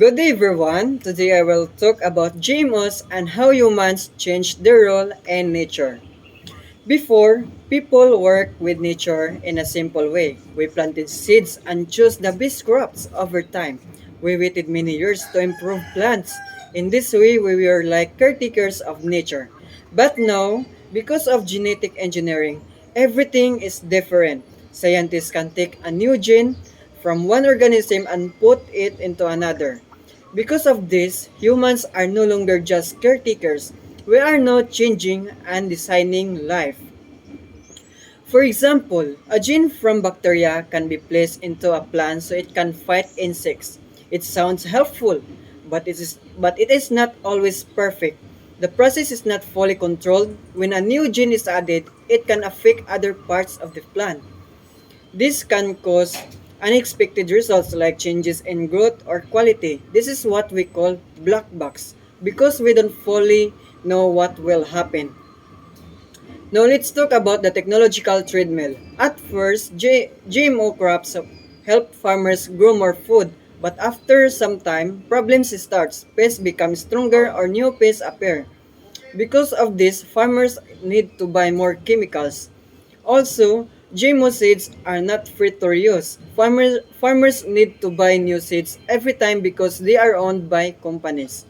Good day everyone. Today I will talk about GMOs and how humans change their role in nature. Before, people worked with nature in a simple way. We planted seeds and chose the best crops over time. We waited many years to improve plants. In this way, we were like caretakers of nature. But now, because of genetic engineering, everything is different. Scientists can take a new gene from one organism and put it into another. Because of this, humans are no longer just caretakers. We are now changing and designing life. For example, a gene from bacteria can be placed into a plant so it can fight insects. It sounds helpful, but it is not always perfect. The process is not fully controlled. When a new gene is added, it can affect other parts of the plant. This can cause unexpected results like changes in growth or quality. This is what we call black box because we don't fully know what will happen. Now let's talk about the technological treadmill. At first, GMO crops help farmers grow more food, but after some time, problems starts. Pests become stronger or new pests appear. Because of this, farmers need to buy more chemicals. Also, GMO seeds are not free to reuse. Farmers need to buy new seeds every time because they are owned by companies.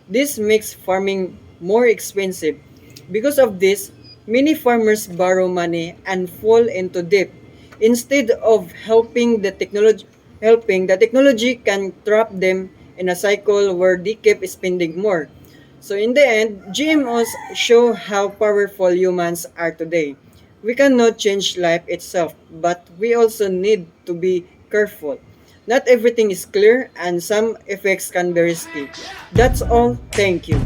This makes farming more expensive. Because of this, many farmers borrow money and fall into debt. Instead of helping, the technology can trap them in a cycle where they keep spending more. So in the end, GMOs show how powerful humans are today. We cannot change life itself, but we also need to be careful. Not everything is clear and some effects can be risky. That's all. Thank you.